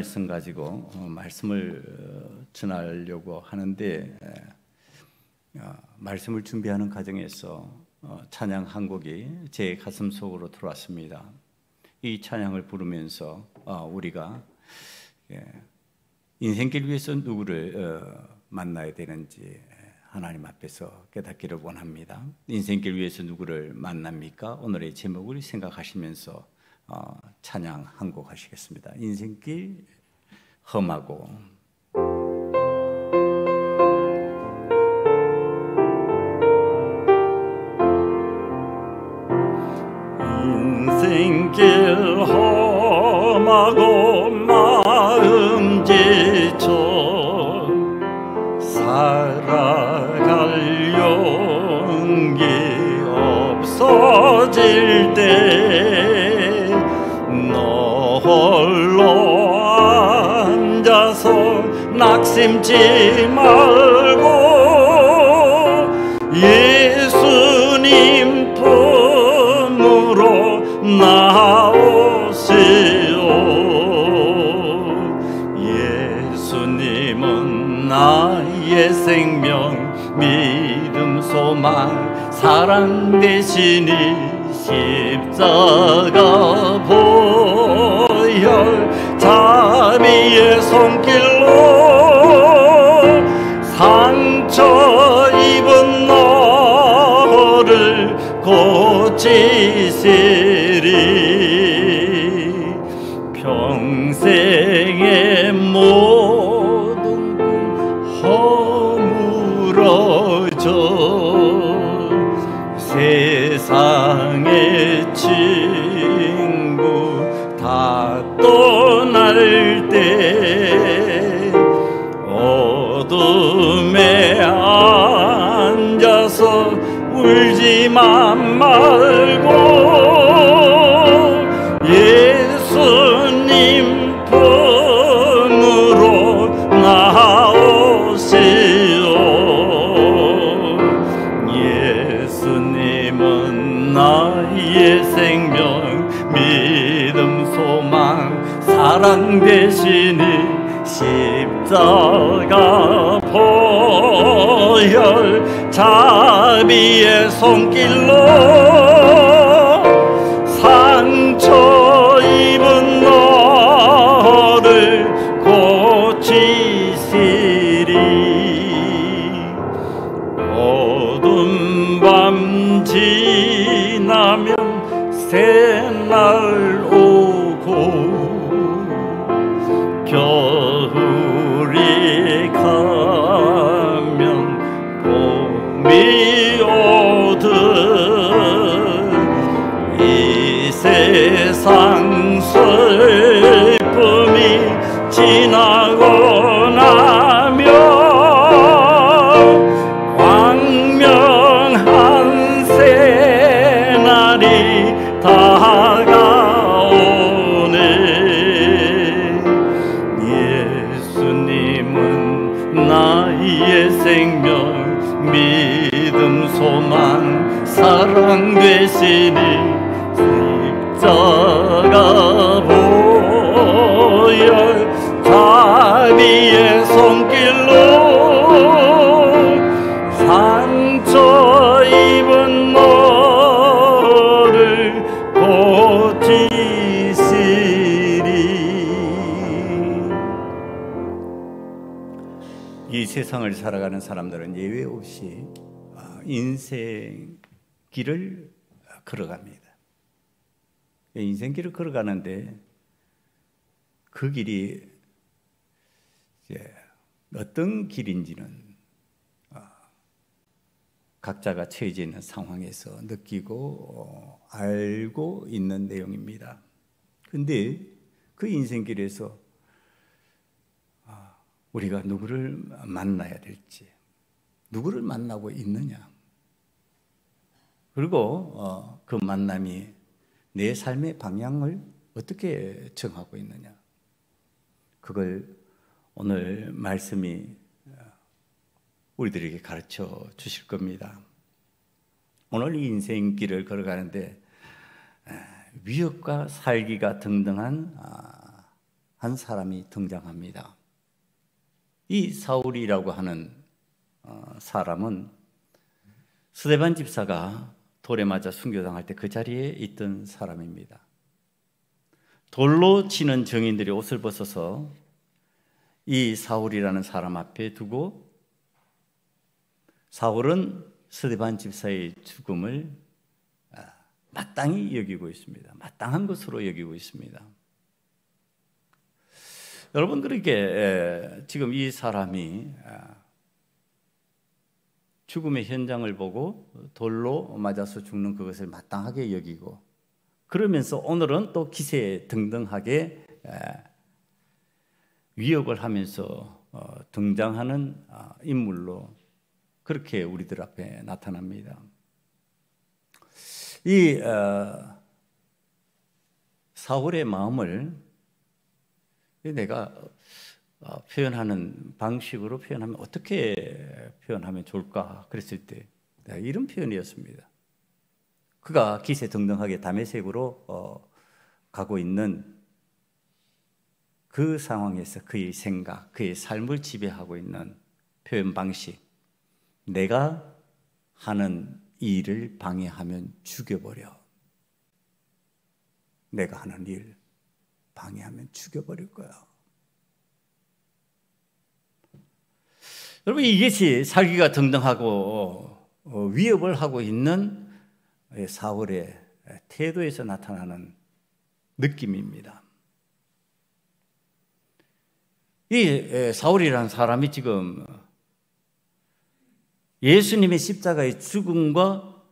말씀 가지고 말씀을 전하려고 하는데 말씀을 준비하는 과정에서 찬양 한 곡이 제 가슴 속으로 들어왔습니다. 이 찬양을 부르면서 우리가 인생길 위해서 누구를 만나야 되는지 하나님 앞에서 깨닫기를 원합니다. 인생길 위해서 누구를 만납니까? 오늘의 제목을 생각하시면서 찬양 한 곡 하시겠습니다. 인생길 험하고 인생길 험하고 마음 지쳐 살아갈 용기 없어질 때 너 홀로 앉아서 낙심치 말고 예수님 품으로 나오시오. 예수님은 나의 생명, 믿음, 소망, 사랑 되시니 십자가 보혈 자비의 손길로 상처 입은 너를 고치시리. 평생의 모든 꿈 허물어져 세상의 친구 다 떠날 때 어둠에 앉아서 울지만 말고 예수님 품으로 나오시오. 예수님은 나의 생명, 믿음, 소망, 사랑 되시니 십자가 보혈 자비의 손길로 상처 입은 너를 고치시리. 어두운 밤 지나면 새날 오고 겨울이 가면 봄이 오듯 이 세상 슬픔이 지나고 나면 광명한 새날이 다가오네. 예수님은 나의 생명, 믿음, 소망, 사랑 되시니 십자가 보혈 자비의 손길로 상처 입은 너를 고치시리. 이 세상을 살아가는 사람들은 예외 없이 인생 길을 걸어갑니다. 인생 길을 걸어가는데 그 길이 이제 어떤 길인지는 각자가 처해져 있는 상황에서 느끼고 알고 있는 내용입니다. 그런데 그 인생길에서 우리가 누구를 만나야 될지, 누구를 만나고 있느냐, 그리고 그 만남이 내 삶의 방향을 어떻게 정하고 있느냐, 그걸 오늘 말씀이 우리들에게 가르쳐 주실 겁니다. 오늘 이 인생길을 걸어가는데 위협과 살기가 등등한 한 사람이 등장합니다. 이 사울이라고 하는 사람은 스데반 집사가 돌에 맞아 순교당할 때 그 자리에 있던 사람입니다. 돌로 치는 정인들이 옷을 벗어서 이 사울이라는 사람 앞에 두고 사울은 스데반 집사의 죽음을 마땅히 여기고 있습니다. 마땅한 것으로 여기고 있습니다. 여러분, 그렇게 지금 이 사람이 죽음의 현장을 보고 돌로 맞아서 죽는 그것을 마땅하게 여기고, 그러면서 오늘은 또 기세등등하게 위협을 하면서 등장하는 인물로 그렇게 우리들 앞에 나타납니다. 이 사울의 마음을 내가 표현하는 방식으로 표현하면 어떻게 표현하면 좋을까 그랬을 때 이런 표현이었습니다. 그가 기세등등하게 다메섹으로 가고 있는 그 상황에서 그의 생각, 그의 삶을 지배하고 있는 표현 방식, 내가 하는 일을 방해하면 죽여버려. 내가 하는 일 방해하면 죽여버릴 거야. 여러분, 이것이 살기가 등등하고 위협을 하고 있는 사울의 태도에서 나타나는 느낌입니다. 이 사울이라는 사람이 지금 예수님의 십자가의 죽음과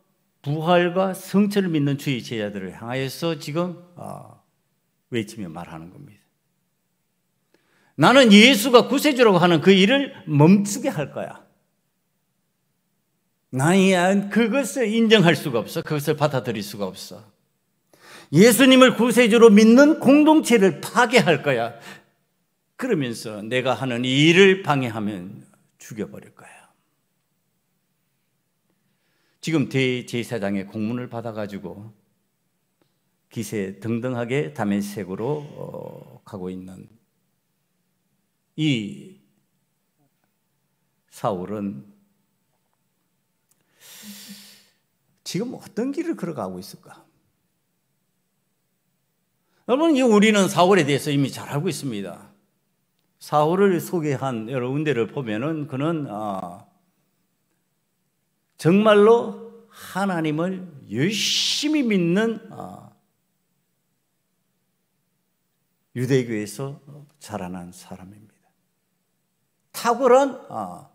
부활과 성천을 믿는 주의 제자들을 향하여서 지금 외치며 말하는 겁니다. 나는 예수가 구세주라고 하는 그 일을 멈추게 할 거야. 나는 그것을 인정할 수가 없어. 그것을 받아들일 수가 없어. 예수님을 구세주로 믿는 공동체를 파괴할 거야. 그러면서 내가 하는 이 일을 방해하면 죽여버릴 거야. 지금 대제사장의 공문을 받아가지고 기세등등하게 다메섹으로 가고 있는 이 사울은 지금 어떤 길을 걸어가고 있을까? 여러분, 우리는 사울에 대해서 이미 잘 알고 있습니다. 사울을 소개한 여러 군데를 보면은 그는 정말로 하나님을 열심히 믿는 유대교에서 자라난 사람입니다. 탁월한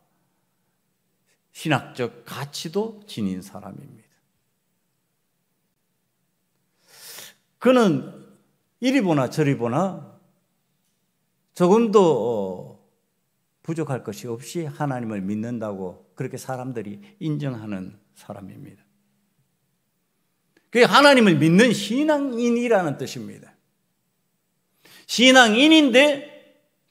신학적 가치도 지닌 사람입니다. 그는 이리 보나 저리 보나 조금도 부족할 것이 없이 하나님을 믿는다고 그렇게 사람들이 인정하는 사람입니다. 그게 하나님을 믿는 신앙인이라는 뜻입니다. 신앙인인데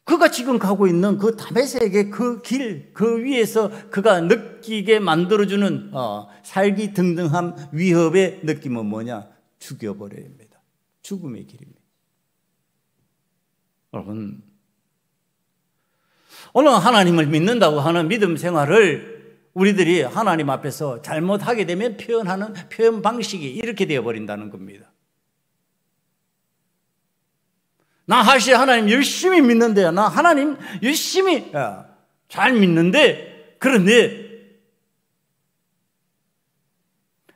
그가 지금 가고 있는 그 다메섹의 그 길, 그 위에서 그가 느끼게 만들어주는 살기 등등한 위협의 느낌은 뭐냐? 죽여버려야 합니다. 죽음의 길입니다. 여러분, 오늘 하나님을 믿는다고 하는 믿음 생활을 우리들이 하나님 앞에서 잘못하게 되면 표현하는 표현 방식이 이렇게 되어버린다는 겁니다. 나 사실 하나님 열심히 믿는데요. 나 하나님 열심히 잘 믿는데, 그런데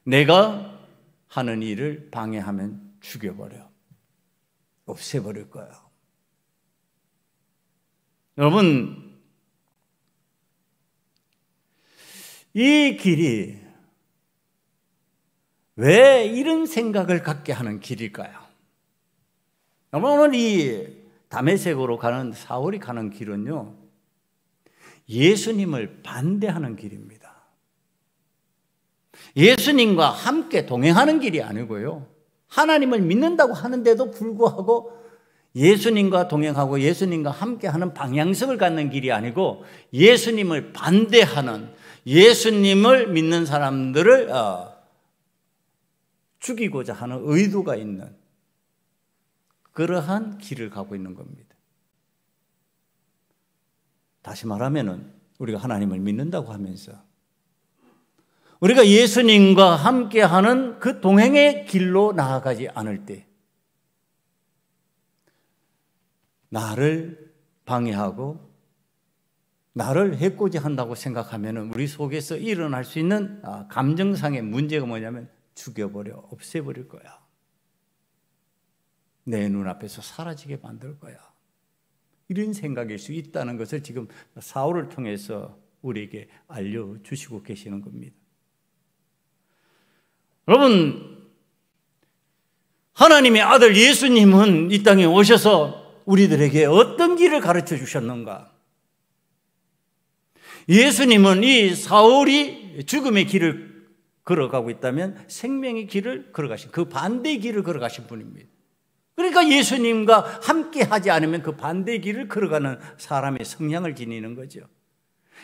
내가 하는 일을 방해하면 죽여버려. 없애버릴 거야. 여러분, 이 길이 왜 이런 생각을 갖게 하는 길일까요? 오늘 이 다메섹으로 가는 사울이 가는 길은요, 예수님을 반대하는 길입니다. 예수님과 함께 동행하는 길이 아니고요, 하나님을 믿는다고 하는데도 불구하고 예수님과 동행하고 예수님과 함께하는 방향성을 갖는 길이 아니고 예수님을 반대하는, 예수님을 믿는 사람들을 죽이고자 하는 의도가 있는 그러한 길을 가고 있는 겁니다. 다시 말하면은 우리가 하나님을 믿는다고 하면서 우리가 예수님과 함께하는 그 동행의 길로 나아가지 않을 때 나를 방해하고 나를 해코지 한다고 생각하면 우리 속에서 일어날 수 있는 감정상의 문제가 뭐냐면 죽여버려, 없애버릴 거야. 내 눈앞에서 사라지게 만들 거야. 이런 생각일 수 있다는 것을 지금 사울을 통해서 우리에게 알려주시고 계시는 겁니다. 여러분, 하나님의 아들 예수님은 이 땅에 오셔서 우리들에게 어떤 길을 가르쳐 주셨는가? 예수님은 이 사울이 죽음의 길을 걸어가고 있다면 생명의 길을 걸어가신, 그 반대의 길을 걸어가신 분입니다. 그러니까 예수님과 함께 하지 않으면 그 반대의 길을 걸어가는 사람의 성향을 지니는 거죠.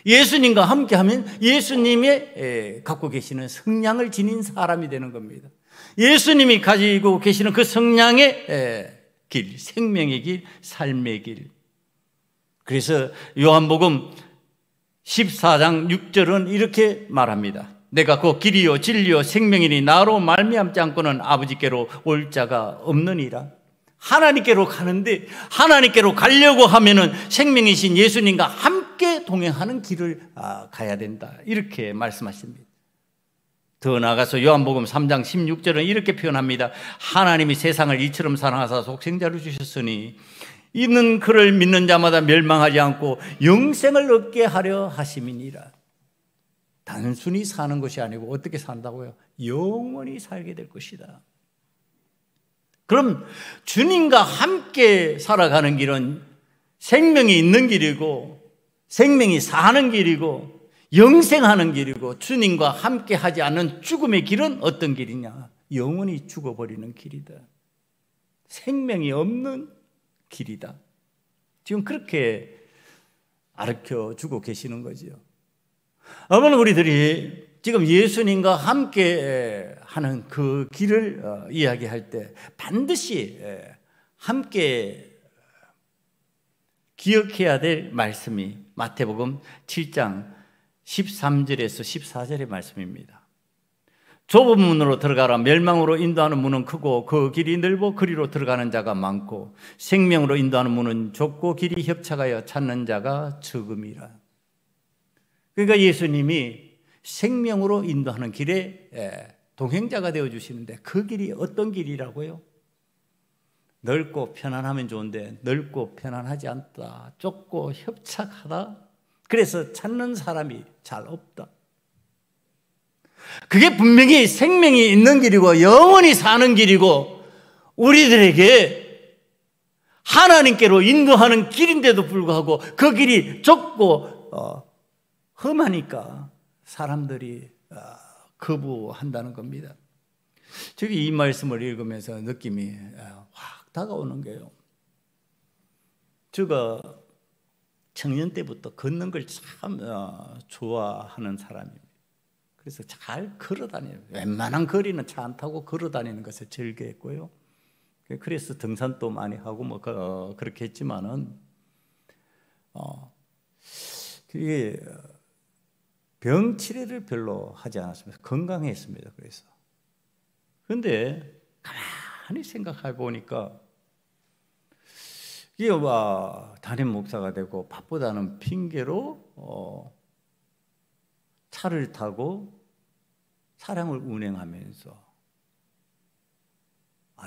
예수님과 함께 하면 예수님의 갖고 계시는 성향을 지닌 사람이 되는 겁니다. 예수님이 가지고 계시는 그 성향의 길, 생명의 길, 삶의 길. 그래서 요한복음 14장 6절은 이렇게 말합니다. 내가 그 길이요 진리요 생명이니 나로 말미암지 않고는 아버지께로 올 자가 없느니라. 하나님께로 가는데 하나님께로 가려고 하면은 생명이신 예수님과 함께 동행하는 길을 가야 된다. 이렇게 말씀하십니다. 더 나아가서 요한복음 3장 16절은 이렇게 표현합니다. 하나님이 세상을 이처럼 사랑하사 독생자를 주셨으니 이는 그를 믿는 자마다 멸망하지 않고 영생을 얻게 하려 하심이니라. 단순히 사는 것이 아니고 어떻게 산다고요? 영원히 살게 될 것이다. 그럼 주님과 함께 살아가는 길은 생명이 있는 길이고 생명이 사는 길이고 영생하는 길이고 주님과 함께 하지 않는 죽음의 길은 어떤 길이냐? 영원히 죽어버리는 길이다. 생명이 없는 길이다. 지금 그렇게 가르쳐주고 계시는 거죠. 여러분, 우리들이 지금 예수님과 함께 하는 그 길을 이야기할 때 반드시 함께 기억해야 될 말씀이 마태복음 7장 13절에서 14절의 말씀입니다. 좁은 문으로 들어가라. 멸망으로 인도하는 문은 크고 그 길이 넓어 그리로 들어가는 자가 많고 생명으로 인도하는 문은 좁고 길이 협착하여 찾는 자가 적음이라. 그러니까 예수님이 생명으로 인도하는 길에 동행자가 되어주시는데 그 길이 어떤 길이라고요? 넓고 편안하면 좋은데 넓고 편안하지 않다. 좁고 협착하다. 그래서 찾는 사람이 잘 없다. 그게 분명히 생명이 있는 길이고 영원히 사는 길이고 우리들에게 하나님께로 인도하는 길인데도 불구하고 그 길이 좁고 험하니까 사람들이 거부한다는 겁니다. 저기 이 말씀을 읽으면서 느낌이 확 다가오는 게요. 제가 청년 때부터 걷는 걸 참 좋아하는 사람입니다. 그래서 잘 걸어 다녀요. 웬만한 거리는 차 안 타고 걸어 다니는 것을 즐겨했고요. 그래서 등산도 많이 하고 뭐 그렇게 했지만은 그게 병 치료를 별로 하지 않았습니다. 건강했습니다. 그래서 그런데 가만히 생각해 보니까 이게 담임 목사가 되고 바쁘다는 핑계로 차를 타고 차량을 운행하면서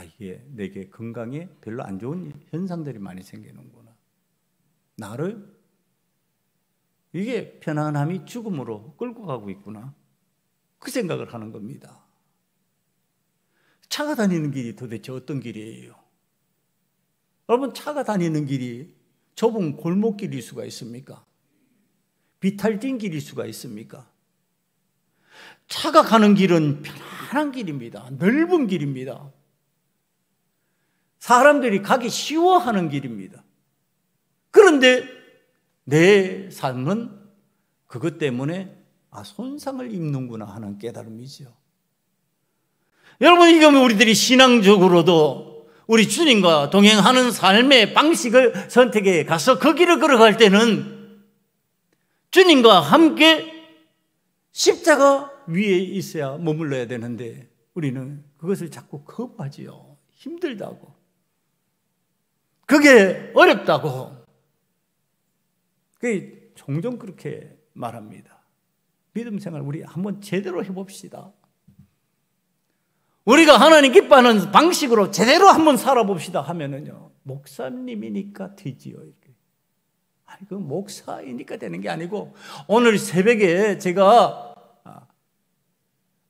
이게 내게 건강에 별로 안 좋은 현상들이 많이 생기는구나. 나를 이게 편안함이 죽음으로 끌고 가고 있구나. 그 생각을 하는 겁니다. 차가 다니는 길이 도대체 어떤 길이에요? 여러분, 차가 다니는 길이 좁은 골목길일 수가 있습니까? 비탈진 길일 수가 있습니까? 차가 가는 길은 편안한 길입니다. 넓은 길입니다. 사람들이 가기 쉬워하는 길입니다. 그런데 내 삶은 그것 때문에 손상을 입는구나 하는 깨달음이죠. 여러분, 이게 우리들이 신앙적으로도 우리 주님과 동행하는 삶의 방식을 선택해 가서 그 길을 걸어갈 때는 주님과 함께 십자가 위에 있어야 머물러야 되는데 우리는 그것을 자꾸 거부하지요. 힘들다고, 그게 어렵다고. 그게 종종 그렇게 말합니다. 믿음 생활 우리 한번 제대로 해봅시다. 우리가 하나님 기뻐하는 방식으로 제대로 한번 살아봅시다 하면은요, 목사님이니까 되지요. 아니, 그 목사이니까 되는 게 아니고, 오늘 새벽에 제가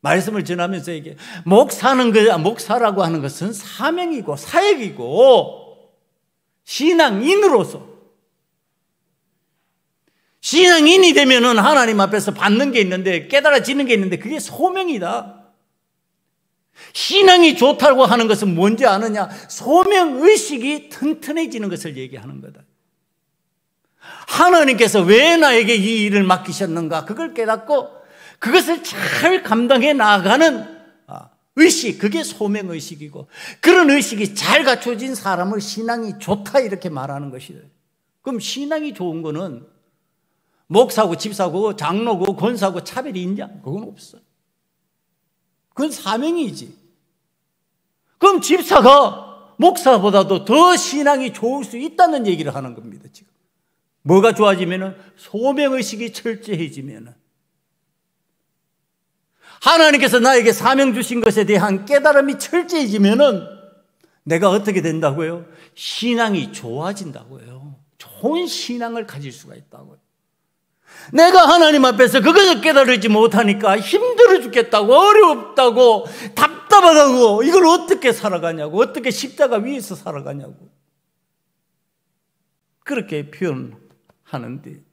말씀을 전하면서 이게 목사라고 하는 것은 사명이고 사역이고 신앙인으로서, 신앙인이 되면은 하나님 앞에서 받는 게 있는데, 깨달아지는 게 있는데, 그게 소명이다. 신앙이 좋다고 하는 것은 뭔지 아느냐? 소명의식이 튼튼해지는 것을 얘기하는 거다. 하나님께서 왜 나에게 이 일을 맡기셨는가? 그걸 깨닫고 그것을 잘 감당해 나가는 의식, 그게 소명의식이고, 그런 의식이 잘 갖춰진 사람을 신앙이 좋다 이렇게 말하는 것이다. 그럼 신앙이 좋은 거는 목사고 집사고 장로고 권사고 차별이 있냐? 그건 없어. 그건 사명이지. 그럼 집사가 목사보다도 더 신앙이 좋을 수 있다는 얘기를 하는 겁니다, 지금. 뭐가 좋아지면은? 소명의식이 철저해지면은. 하나님께서 나에게 사명 주신 것에 대한 깨달음이 철저해지면은 내가 어떻게 된다고요? 신앙이 좋아진다고요. 좋은 신앙을 가질 수가 있다고요. 내가 하나님 앞에서 그것을 깨달지 못하니까 힘들어 죽겠다고, 어렵다고, 답답하다고, 이걸 어떻게 살아가냐고, 어떻게 십자가 위에서 살아가냐고 그렇게 표현하는데,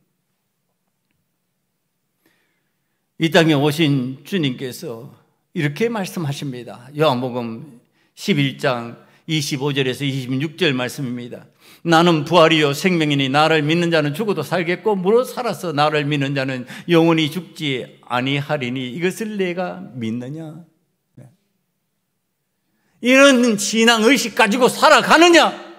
이 땅에 오신 주님께서 이렇게 말씀하십니다. 요한복음 11장 25절에서 26절 말씀입니다. 나는 부활이요 생명이니 나를 믿는 자는 죽어도 살겠고 무릇 살아서 나를 믿는 자는 영원히 죽지 아니하리니 이것을 내가 믿느냐? 이런 신앙의식 가지고 살아가느냐?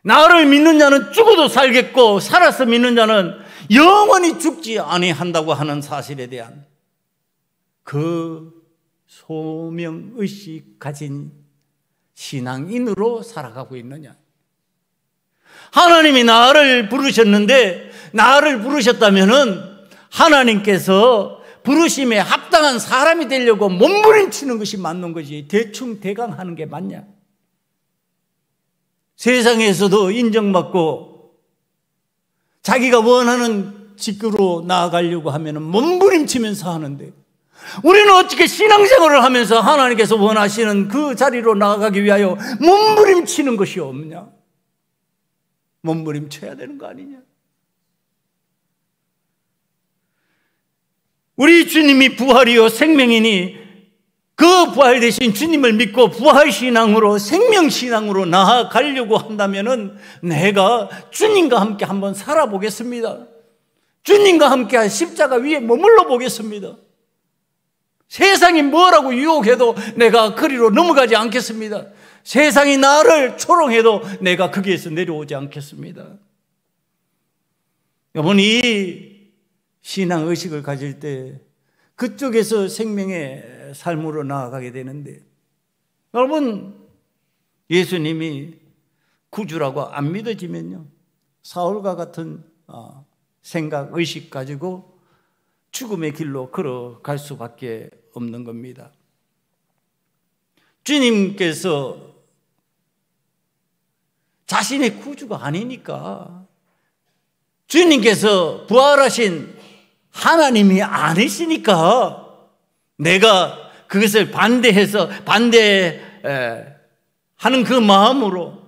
나를 믿는 자는 죽어도 살겠고 살아서 믿는 자는 영원히 죽지 아니한다고 하는 사실에 대한 그 소명의식 가진 신앙인으로 살아가고 있느냐? 하나님이 나를 부르셨는데, 나를 부르셨다면은 하나님께서 부르심에 합당한 사람이 되려고 몸부림치는 것이 맞는 거지, 대충 대강하는 게 맞냐? 세상에서도 인정받고 자기가 원하는 직급으로 나아가려고 하면은 몸부림치면서 하는데, 우리는 어떻게 신앙생활을 하면서 하나님께서 원하시는 그 자리로 나아가기 위하여 몸부림치는 것이 없냐? 몸부림쳐야 되는 거 아니냐? 우리 주님이 부활이요 생명이니 그 부활 대신 주님을 믿고 부활신앙으로, 생명신앙으로 나아가려고 한다면은 내가 주님과 함께 한번 살아보겠습니다. 주님과 함께 십자가 위에 머물러 보겠습니다. 세상이 뭐라고 유혹해도 내가 그리로 넘어가지 않겠습니다. 세상이 나를 초롱해도 내가 거기에서 내려오지 않겠습니다. 여러분, 이 신앙의식을 가질 때 그쪽에서 생명의 삶으로 나아가게 되는데, 여러분, 예수님이 구주라고 안 믿어지면요, 사울과 같은 생각, 의식 가지고 죽음의 길로 걸어갈 수밖에 없는 겁니다. 주님께서 자신의 구주가 아니니까, 주님께서 부활하신 하나님이 아니시니까 내가 그것을 반대하는 그 마음으로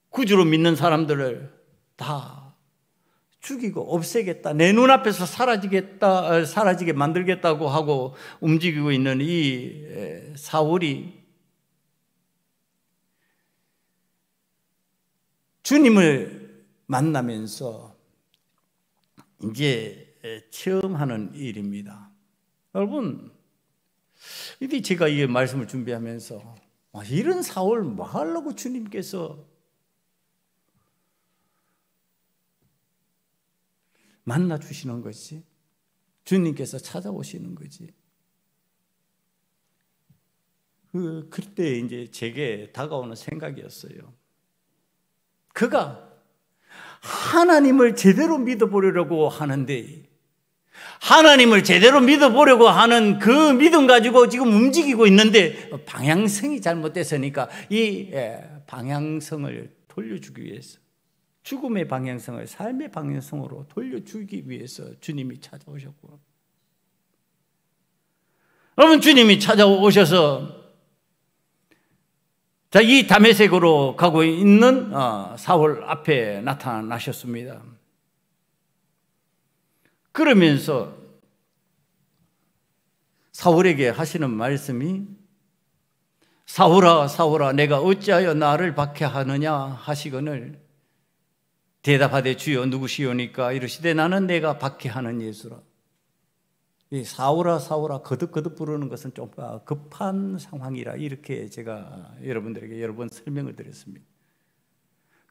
구주로 믿는 사람들을 다 죽이고 없애겠다, 내 눈앞에서 사라지게 만들겠다고 하고 움직이고 있는 이 사울이 주님을 만나면서 이제 처음 하는 일입니다. 여러분, 이제 제가 이 말씀을 준비하면서 이런 사울 뭐 하려고 주님께서 만나 주시는 거지. 주님께서 찾아오시는 거지. 그때 이제 제게 다가오는 생각이었어요. 그가 하나님을 제대로 믿어보려고 하는데, 하나님을 제대로 믿어보려고 하는 그 믿음 가지고 지금 움직이고 있는데 방향성이 잘못됐으니까 이 방향성을 돌려주기 위해서, 죽음의 방향성을 삶의 방향성으로 돌려주기 위해서 주님이 찾아오셨고, 여러분, 주님이 찾아오셔서 자, 이 다메섹으로 가고 있는 사울 앞에 나타나셨습니다. 그러면서 사울에게 하시는 말씀이, 사울아 사울아 내가 어찌하여 나를 박해하느냐 하시거늘 대답하되 주여 누구시오니까 이르시되 나는 내가 박해하는 예수라. 이 사울아 사울아 거듭거듭 부르는 것은 좀 급한 상황이라, 이렇게 제가 여러분들에게 여러 번 설명을 드렸습니다.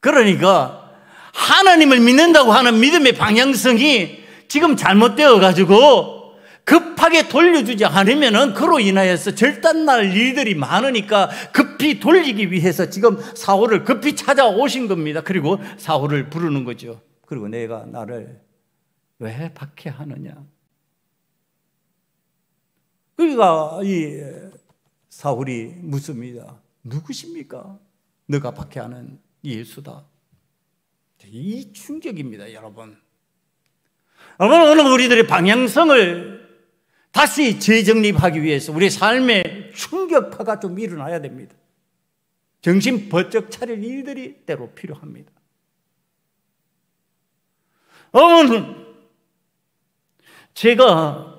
그러니까 하나님을 믿는다고 하는 믿음의 방향성이 지금 잘못되어 가지고 급하게 돌려주지 않으면은 그로 인하여서 절단날 일들이 많으니까 급히 돌리기 위해서 지금 사울을 급히 찾아오신 겁니다. 그리고 사울을 부르는 거죠. 그리고 내가 나를 왜 박해하느냐. 그러니까 이 사울이 묻습니다. 누구십니까? 너가 박해하는 예수다. 이 충격입니다, 여러분. 여러분, 오늘 우리들의 방향성을 다시 재정립하기 위해서 우리 삶에 충격파가 좀 일어나야 됩니다. 정신 번쩍 차릴 일들이 때로 필요합니다. 제가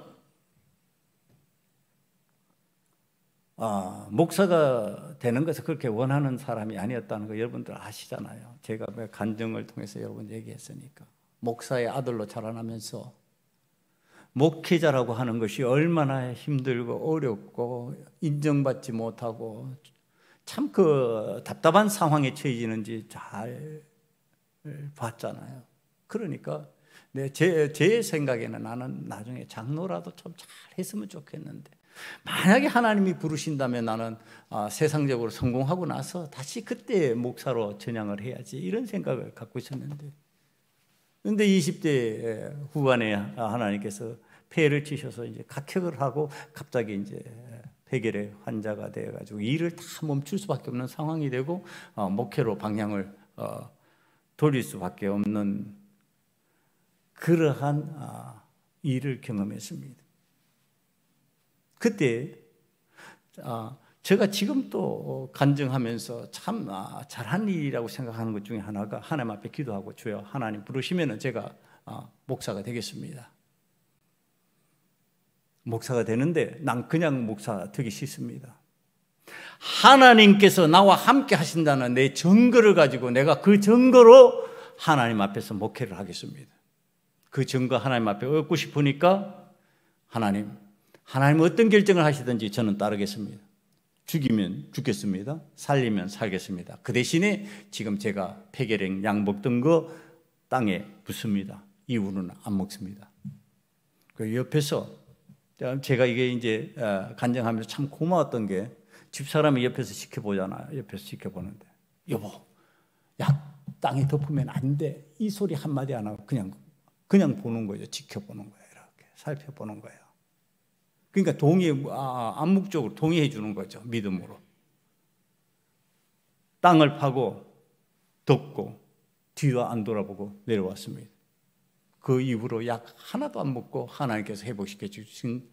목사가 되는 것을 그렇게 원하는 사람이 아니었다는 거 여러분들 아시잖아요. 제가 간증을 통해서 여러분 얘기했으니까. 목사의 아들로 자라나면서 목회자라고 하는 것이 얼마나 힘들고 어렵고 인정받지 못하고 참 그 답답한 상황에 처해지는지 잘 봤잖아요. 그러니까 제 생각에는 나는 나중에 장로라도 좀 잘 했으면 좋겠는데, 만약에 하나님이 부르신다면 나는 세상적으로 성공하고 나서 다시 그때 목사로 전향을 해야지, 이런 생각을 갖고 있었는데, 그런데 20대 후반에 하나님께서 폐를 치셔서 이제 각혈을 하고 갑자기 이제 폐결의 환자가 되어가지고 일을 다 멈출 수밖에 없는 상황이 되고 목회로 방향을 돌릴 수밖에 없는 그러한 일을 경험했습니다. 그때 제가 지금 또 간증하면서 참 잘한 일이라고 생각하는 것 중에 하나가 하나님 앞에 기도하고 주여 하나님 부르시면 제가 목사가 되겠습니다. 목사가 되는데 난 그냥 목사 되기 싫습니다. 하나님께서 나와 함께 하신다는 내 증거를 가지고 내가 그 증거로 하나님 앞에서 목회를 하겠습니다. 그 증거 하나님 앞에 얻고 싶으니까 하나님 어떤 결정을 하시든지 저는 따르겠습니다. 죽이면 죽겠습니다. 살리면 살겠습니다. 그 대신에 지금 제가 폐결핵 약 먹던 거 땅에 붓습니다. 이후로는 안 먹습니다. 그 옆에서 제가 이게 이제 간증하면서 참 고마웠던 게 집사람이 옆에서 지켜보잖아요. 옆에서 지켜보는데 여보, 약 땅에 덮으면 안 돼. 이 소리 한마디 안 하고 그냥 보는 거죠. 지켜보는 거예요. 이렇게 살펴보는 거예요. 그러니까 암묵적으로 동의해 주는 거죠. 믿음으로. 땅을 파고 덮고 뒤로 안 돌아보고 내려왔습니다. 그 이후로 약 하나도 안 먹고 하나님께서 회복시켜 주신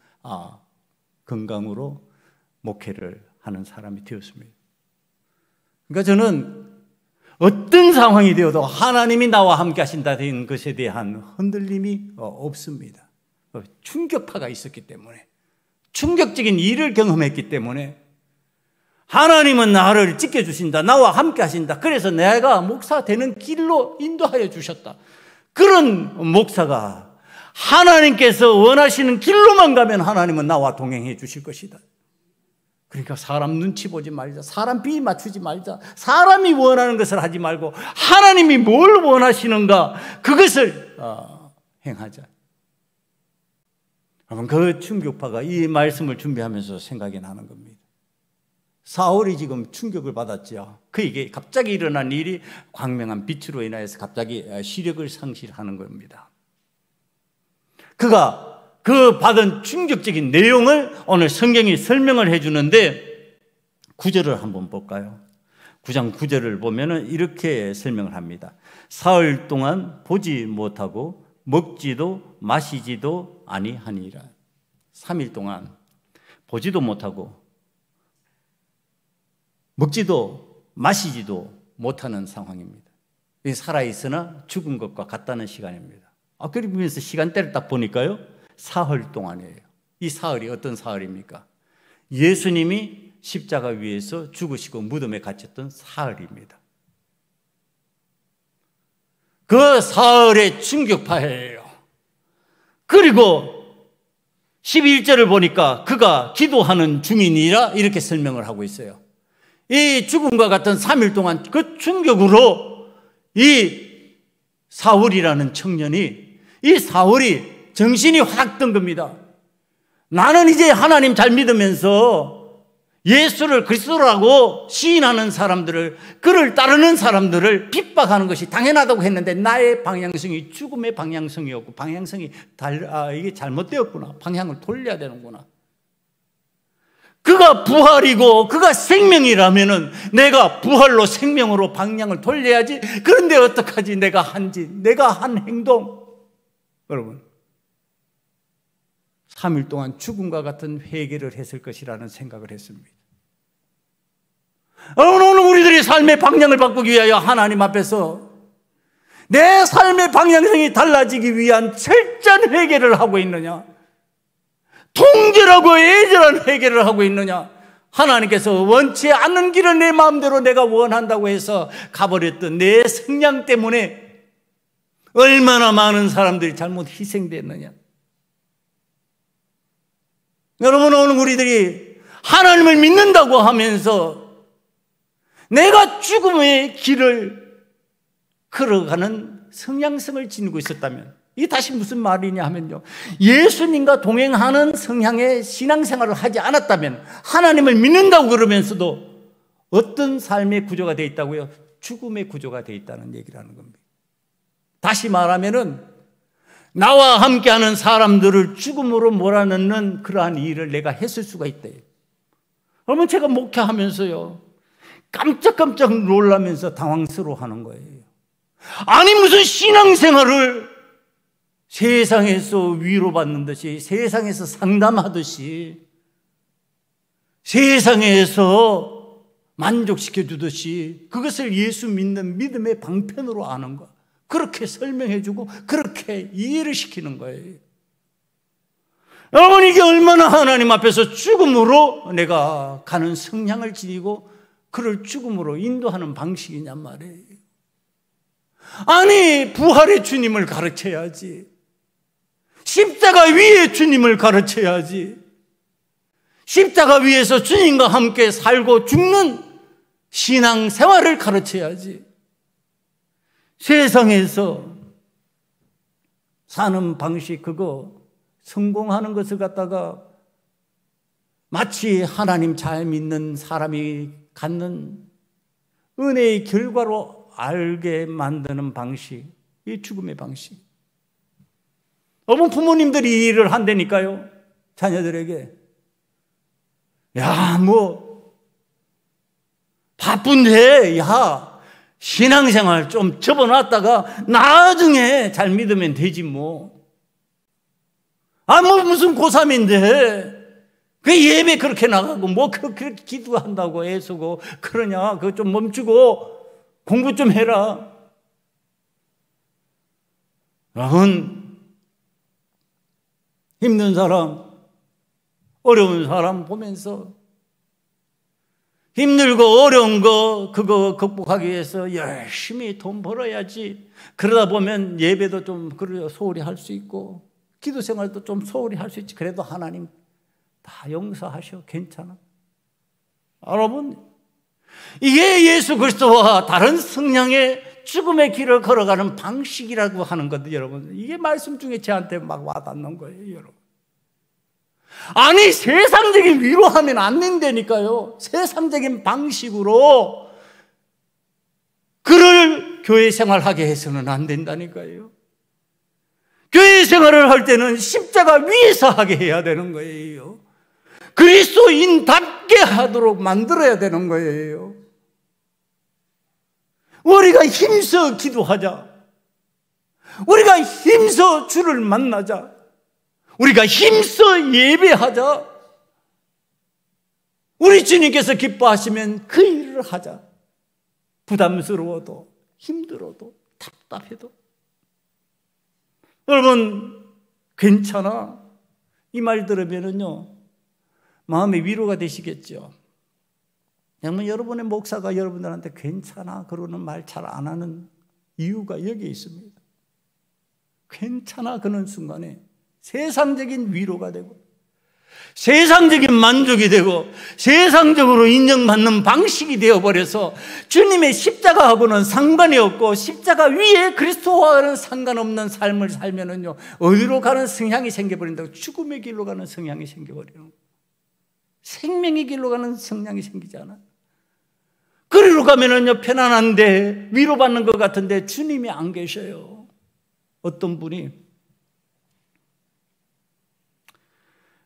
건강으로 목회를 하는 사람이 되었습니다. 그러니까 저는 어떤 상황이 되어도 하나님이 나와 함께 하신다는 것에 대한 흔들림이 없습니다. 충격파가 있었기 때문에, 충격적인 일을 경험했기 때문에 하나님은 나를 지켜주신다. 나와 함께 하신다. 그래서 내가 목사 되는 길로 인도하여 주셨다. 그런 목사가 하나님께서 원하시는 길로만 가면 하나님은 나와 동행해 주실 것이다. 그러니까 사람 눈치 보지 말자. 사람 비위 맞추지 말자. 사람이 원하는 것을 하지 말고 하나님이 뭘 원하시는가 그것을 행하자. 여러분, 그 충격파가 이 말씀을 준비하면서 생각이 나는 겁니다. 사울이 지금 충격을 받았죠. 그에게 갑자기 일어난 일이 광명한 빛으로 인하여서 갑자기 시력을 상실하는 겁니다. 그가 그 받은 충격적인 내용을 오늘 성경이 설명을 해주는데 9절을 한번 볼까요? 9장 9절을 보면은 이렇게 설명을 합니다. 사흘 동안 보지 못하고 먹지도 마시지도 아니하니라. 3일 동안 보지도 못하고 먹지도 마시지도 못하는 상황입니다. 살아있으나 죽은 것과 같다는 시간입니다. 그러면서 시간대를 딱 보니까요, 사흘 동안이에요. 이 사흘이 어떤 사흘입니까? 예수님이 십자가 위에서 죽으시고 무덤에 갇혔던 사흘입니다. 그 사흘의 충격파예요. 그리고 11절을 보니까 그가 기도하는 중이니라 이렇게 설명을 하고 있어요. 이 죽음과 같은 3일 동안 그 충격으로 이 사울이라는 청년이, 이 사울이 정신이 확 든 겁니다. 나는 이제 하나님 잘 믿으면서 예수를 그리스도라고 시인하는 사람들을, 그를 따르는 사람들을 핍박하는 것이 당연하다고 했는데 나의 방향성이 죽음의 방향성이었고, 방향성이 이게 잘못되었구나. 방향을 돌려야 되는구나. 그가 부활이고 그가 생명이라면은 내가 부활로 생명으로 방향을 돌려야지. 그런데 어떡하지? 내가 한 행동. 여러분, 3일 동안 죽음과 같은 회개를 했을 것이라는 생각을 했습니다. 오늘 우리들이 삶의 방향을 바꾸기 위하여 하나님 앞에서 내 삶의 방향성이 달라지기 위한 철저한 회개를 하고 있느냐? 통제라고 애절한 회개를 하고 있느냐? 하나님께서 원치 않는 길을 내 마음대로 내가 원한다고 해서 가버렸던 내 성향 때문에 얼마나 많은 사람들이 잘못 희생됐느냐? 여러분, 오늘 우리들이 하나님을 믿는다고 하면서 내가 죽음의 길을 걸어가는 성향성을 지니고 있었다면, 이게 다시 무슨 말이냐 하면요, 예수님과 동행하는 성향의 신앙생활을 하지 않았다면, 하나님을 믿는다고 그러면서도 어떤 삶의 구조가 되어 있다고요? 죽음의 구조가 되어 있다는 얘기를 하는 겁니다. 다시 말하면은 나와 함께하는 사람들을 죽음으로 몰아넣는 그러한 일을 내가 했을 수가 있다. 그러면 제가 목회하면서요, 깜짝깜짝 놀라면서 당황스러워하는 거예요. 아니, 무슨 신앙생활을 세상에서 위로받는 듯이, 세상에서 상담하듯이, 세상에서 만족시켜 주듯이 그것을 예수 믿는 믿음의 방편으로 아는 거, 그렇게 설명해 주고 그렇게 이해를 시키는 거예요. 여러분, 이게 얼마나 하나님 앞에서 죽음으로 내가 가는 성향을 지니고 그를 죽음으로 인도하는 방식이냔 말이에요. 아니, 부활의 주님을 가르쳐야지. 십자가 위에 주님을 가르쳐야지. 십자가 위에서 주님과 함께 살고 죽는 신앙생활을 가르쳐야지. 세상에서 사는 방식, 그거 성공하는 것을 갖다가 마치 하나님 잘 믿는 사람이 갖는 은혜의 결과로 알게 만드는 방식, 이 죽음의 방식. 어머, 부모님들이 이 일을 한다니까요, 자녀들에게. 야, 뭐 바쁜데, 야, 신앙생활 좀 접어놨다가 나중에 잘 믿으면 되지 뭐. 뭐 무슨 고3인데 그 예배 그렇게 나가고 뭐 그렇게 기도한다고 애쓰고 그러냐? 그거 좀 멈추고 공부 좀 해라. 여러분, 힘든 사람, 어려운 사람 보면서 힘들고 어려운 거 그거 극복하기 위해서 열심히 돈 벌어야지. 그러다 보면 예배도 좀 소홀히 할 수 있고 기도 생활도 좀 소홀히 할 수 있지. 그래도 하나님 다 용서하셔. 괜찮아. 여러분, 이게 예수 그리스도와 다른 성향의 죽음의 길을 걸어가는 방식이라고 하는 것, 여러분. 이게 말씀 중에 저한테 막 와닿는 거예요, 여러분. 아니, 세상적인 위로하면 안 된다니까요. 세상적인 방식으로 그를 교회 생활하게 해서는 안 된다니까요. 교회 생활을 할 때는 십자가 위에서 하게 해야 되는 거예요. 그리스도인답게 하도록 만들어야 되는 거예요. 우리가 힘써 기도하자. 우리가 힘써 주를 만나자. 우리가 힘써 예배하자. 우리 주님께서 기뻐하시면 그 일을 하자. 부담스러워도 힘들어도 답답해도. 여러분, 괜찮아. 이 말 들으면은요, 마음의 위로가 되시겠죠. 그러면 여러분의 목사가 여러분들한테 괜찮아 그러는 말 잘 안 하는 이유가 여기에 있습니다. 괜찮아 그런 순간에 세상적인 위로가 되고 세상적인 만족이 되고 세상적으로 인정받는 방식이 되어버려서 주님의 십자가하고는 상관이 없고 십자가 위에 그리스도와는 상관없는 삶을 살면은요, 어디로 가는 성향이 생겨버린다고. 죽음의 길로 가는 성향이 생겨버리는 거예요. 생명의 길로 가는 성향이 생기지 않아요. 그리로 가면은요, 편안한데 위로받는 것 같은데 주님이 안 계셔요. 어떤 분이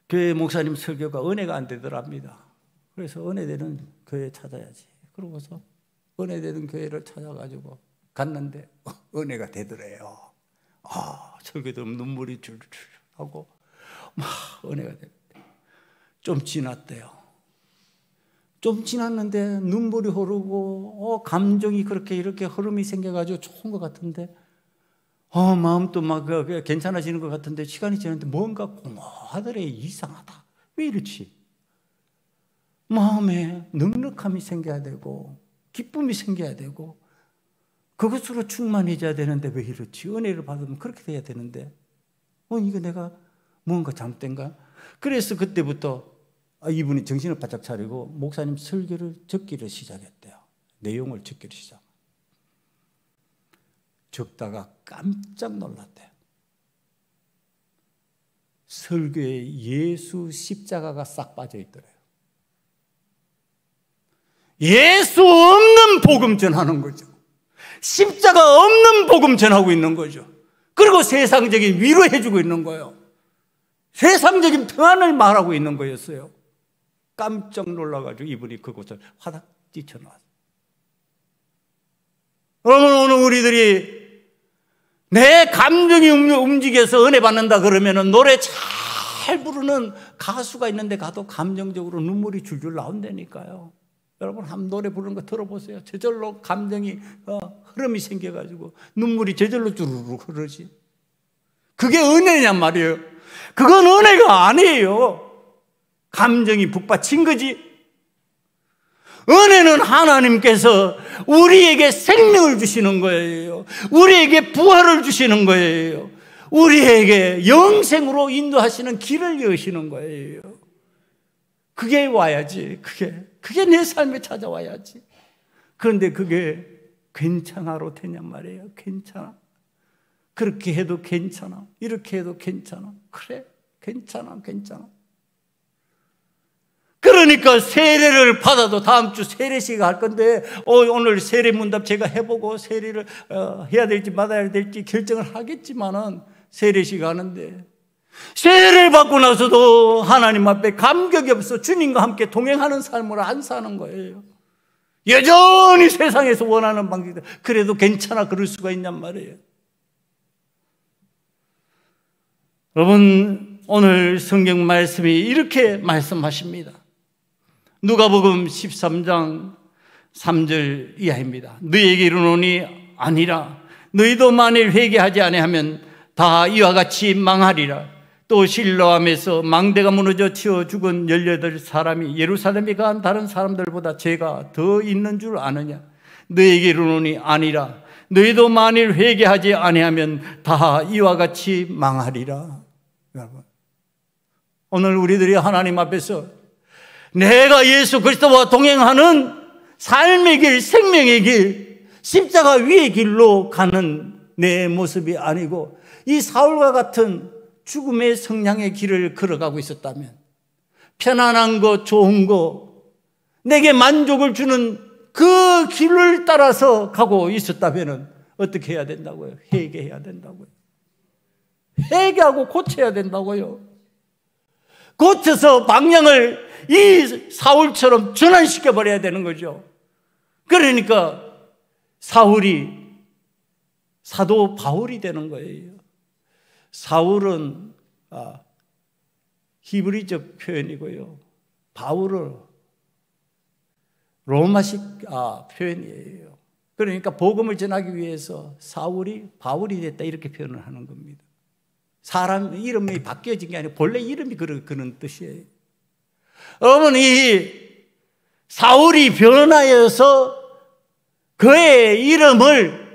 교회 목사님 설교가 은혜가 안 되더랍니다. 그래서 은혜되는 교회 찾아야지. 그러고서 은혜되는 교회를 찾아가지고 갔는데 은혜가 되더래요. 설교 들으면 눈물이 줄줄 하고 막 은혜가 되는데 좀 지났대요. 좀 지났는데 눈물이 흐르고 감정이 그렇게 이렇게 흐름이 생겨가지고 좋은 것 같은데 마음도 막 괜찮아지는 것 같은데 시간이 지났는데 뭔가 공허하더래. 이상하다. 왜 이렇지? 마음에 넉넉함이 생겨야 되고 기쁨이 생겨야 되고 그것으로 충만해져야 되는데 왜 이렇지? 은혜를 받으면 그렇게 돼야 되는데 이거 내가 뭔가 잘못된가? 그래서 그때부터 이분이 정신을 바짝 차리고 목사님 설교를 적기를 시작했대요. 내용을 적기를 시작. 적다가 깜짝 놀랐대요. 설교에 예수 십자가가 싹 빠져 있더래요. 예수 없는 복음 전하는 거죠. 십자가 없는 복음 전하고 있는 거죠. 그리고 세상적인 위로해주고 있는 거예요. 세상적인 평안을 말하고 있는 거였어요. 깜짝 놀라가지고 이분이 그곳을 화닥 뛰쳐나왔어요. 여러분, 오늘 우리들이 내 감정이 움직여서 은혜 받는다 그러면은 노래 잘 부르는 가수가 있는데 가도 감정적으로 눈물이 줄줄 나온다니까요. 여러분, 한번 노래 부르는 거 들어보세요. 저절로 감정이 흐름이 생겨가지고 눈물이 저절로 주르륵 흐르지. 그게 은혜냔 말이에요. 그건 은혜가 아니에요. 감정이 북받친 거지. 은혜는 하나님께서 우리에게 생명을 주시는 거예요. 우리에게 부활을 주시는 거예요. 우리에게 영생으로 인도하시는 길을 여시는 거예요. 그게 와야지. 그게 내 삶에 찾아와야지. 그런데 그게 괜찮아로 되냔 말이에요. 괜찮아. 그렇게 해도 괜찮아. 이렇게 해도 괜찮아. 그래, 괜찮아. 그러니까 세례를 받아도 다음 주 세례식 할 건데 오늘 세례 문답 제가 해보고 세례를 해야 될지 받아야 될지 결정을 하겠지만은 세례식 하는데 세례를 받고 나서도 하나님 앞에 감격이 없어 주님과 함께 동행하는 삶을 안 사는 거예요. 여전히 세상에서 원하는 방식들. 그래도 괜찮아 그럴 수가 있냔 말이에요. 여러분, 오늘 성경 말씀이 이렇게 말씀하십니다. 누가복음 13장 3절 이하입니다. 너희에게 이르노니 아니라 너희도 만일 회개하지 아니하면 다 이와 같이 망하리라. 또 실로암에서 망대가 무너져 튀어 죽은 18사람이 예루살렘에 간 다른 사람들보다 죄가 더 있는 줄 아느냐. 너희에게 이르노니 아니라 너희도 만일 회개하지 아니하면 다 이와 같이 망하리라. 여러분, 오늘 우리들이 하나님 앞에서 내가 예수 그리스도와 동행하는 삶의 길, 생명의 길, 십자가 위의 길로 가는 내 모습이 아니고 이 사울과 같은 죽음의 성향의 길을 걸어가고 있었다면, 편안한 거, 좋은 거, 내게 만족을 주는 그 길을 따라서 가고 있었다면 어떻게 해야 된다고요? 회개해야 된다고요. 회개하고 고쳐야 된다고요. 고쳐서 방향을 이 사울처럼 전환시켜버려야 되는 거죠. 그러니까 사울이 사도 바울이 되는 거예요. 사울은 히브리적 표현이고요. 바울은 로마식 표현이에요. 그러니까 복음을 전하기 위해서 사울이 바울이 됐다 이렇게 표현을 하는 겁니다. 사람 이름이 바뀌어진 게 아니고 본래 이름이 그런 뜻이에요. 여러분, 이 사울이 변하여서 그의 이름을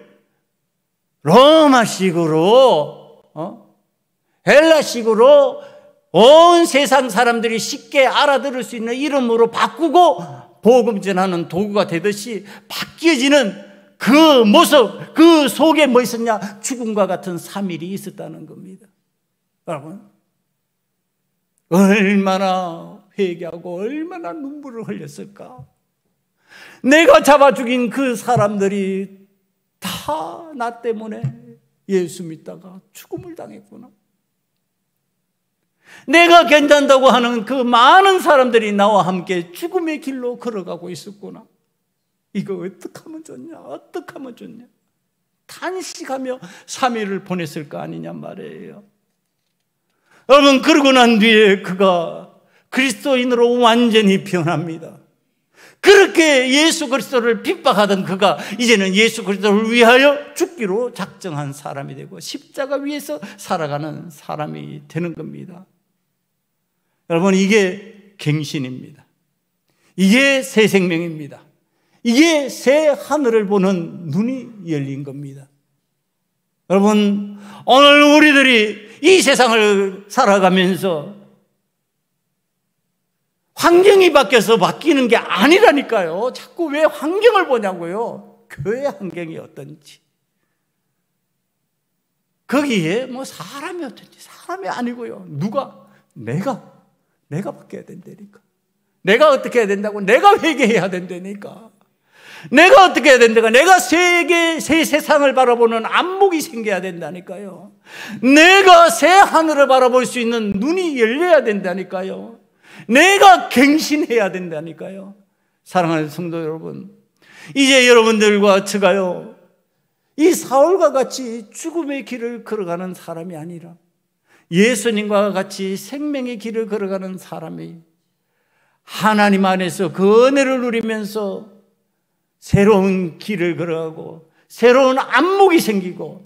로마식으로 헬라식으로 온 세상 사람들이 쉽게 알아들을 수 있는 이름으로 바꾸고 복음 전하는 도구가 되듯이 바뀌어지는 그 모습, 그 속에 뭐 있었냐? 죽음과 같은 3일이 있었다는 겁니다. 여러분, 얼마나 회개하고 얼마나 눈물을 흘렸을까? 내가 잡아 죽인 그 사람들이 다 나 때문에 예수 믿다가 죽음을 당했구나. 내가 괜찮다고 하는 그 많은 사람들이 나와 함께 죽음의 길로 걸어가고 있었구나. 이거 어떻게 하면 좋냐? 어떻게 하면 좋냐? 탄식하며 3일을 보냈을 거 아니냐 말이에요. 여러분, 그러고 난 뒤에 그가 그리스도인으로 완전히 변합니다. 그렇게 예수 그리스도를 핍박하던 그가 이제는 예수 그리스도를 위하여 죽기로 작정한 사람이 되고 십자가 위에서 살아가는 사람이 되는 겁니다. 여러분, 이게 갱신입니다. 이게 새 생명입니다. 이게 새 하늘을 보는 눈이 열린 겁니다. 여러분, 오늘 우리들이 이 세상을 살아가면서 환경이 바뀌어서 바뀌는 게 아니라니까요. 자꾸 왜 환경을 보냐고요. 교회 환경이 어떤지. 거기에 뭐 사람이 어떤지. 사람이 아니고요. 누가? 내가 바뀌어야 된다니까. 내가 어떻게 해야 된다고? 내가 회개해야 된다니까. 내가 어떻게 해야 된다니까? 내가 새 세상을 바라보는 안목이 생겨야 된다니까요. 내가 새 하늘을 바라볼 수 있는 눈이 열려야 된다니까요. 내가 갱신해야 된다니까요. 사랑하는 성도 여러분, 이제 여러분들과 제가요, 이 사울과 같이 죽음의 길을 걸어가는 사람이 아니라 예수님과 같이 생명의 길을 걸어가는 사람이 하나님 안에서 그 은혜를 누리면서 새로운 길을 걸어가고 새로운 안목이 생기고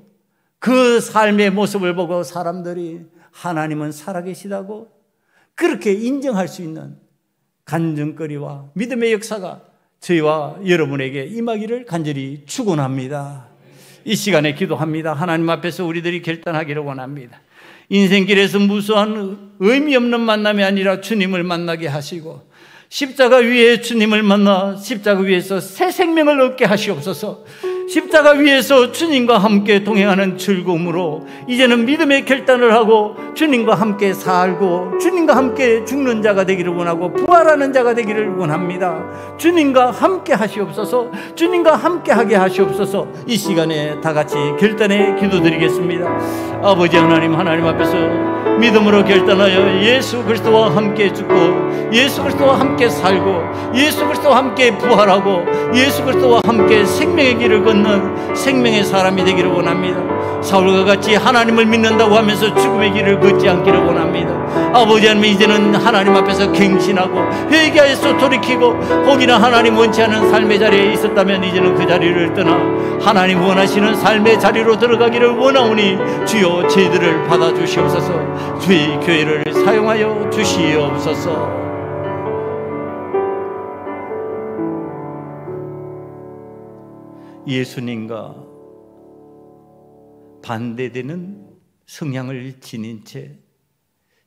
그 삶의 모습을 보고 사람들이 하나님은 살아계시다고 그렇게 인정할 수 있는 간증거리와 믿음의 역사가 저희와 여러분에게 임하기를 간절히 축원합니다. 이 시간에 기도합니다. 하나님 앞에서 우리들이 결단하기를 원합니다. 인생길에서 무수한 의미 없는 만남이 아니라 주님을 만나게 하시고 십자가 위에 주님을 만나 십자가 위에서 새 생명을 얻게 하시옵소서. 십자가 위에서 주님과 함께 동행하는 즐거움으로 이제는 믿음의 결단을 하고 주님과 함께 살고 주님과 함께 죽는 자가 되기를 원하고 부활하는 자가 되기를 원합니다. 주님과 함께 하시옵소서. 주님과 함께 하게 하시옵소서. 이 시간에 다 같이 결단해 기도드리겠습니다. 아버지 하나님, 하나님 앞에서 믿음으로 결단하여 예수 그리스도와 함께 죽고 예수 그리스도와 함께 살고 예수 그리스도와 함께 부활하고 예수 그리스도와 함께 생명의 길을 걷는 생명의 사람이 되기를 원합니다. 사울과 같이 하나님을 믿는다고 하면서 죽음의 길을 걷지 않기를 원합니다. 아버지 하나님, 이제는 하나님 앞에서 갱신하고 회개하여서 돌이키고 혹이나 하나님 원치 않은 삶의 자리에 있었다면 이제는 그 자리를 떠나 하나님 원하시는 삶의 자리로 들어가기를 원하오니 주여 저희들을 받아주시옵소서. 주의 교회를 사용하여 주시옵소서. 예수님과 반대되는 성향을 지닌 채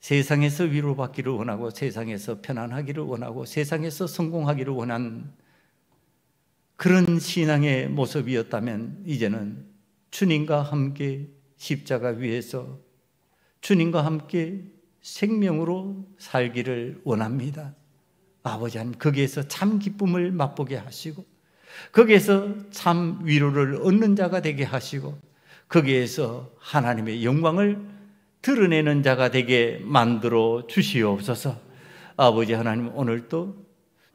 세상에서 위로받기를 원하고 세상에서 편안하기를 원하고 세상에서 성공하기를 원한 그런 신앙의 모습이었다면 이제는 주님과 함께 십자가 위에서 주님과 함께 생명으로 살기를 원합니다. 아버지 하나님, 거기에서 참 기쁨을 맛보게 하시고 거기에서 참 위로를 얻는 자가 되게 하시고 거기에서 하나님의 영광을 드러내는 자가 되게 만들어 주시옵소서. 아버지 하나님, 오늘도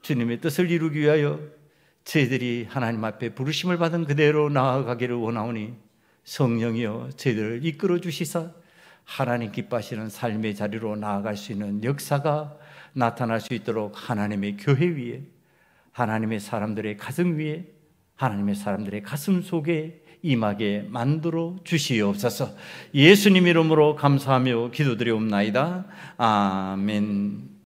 주님의 뜻을 이루기 위하여 저희들이 하나님 앞에 부르심을 받은 그대로 나아가기를 원하오니 성령이여 저희들을 이끌어 주시사 하나님 기뻐하시는 삶의 자리로 나아갈 수 있는 역사가 나타날 수 있도록 하나님의 교회 위에, 하나님의 사람들의 가정 위에, 하나님의 사람들의 가슴 속에 임하게 만들어 주시옵소서. 예수님 이름으로 감사하며 기도드리옵나이다. 아멘.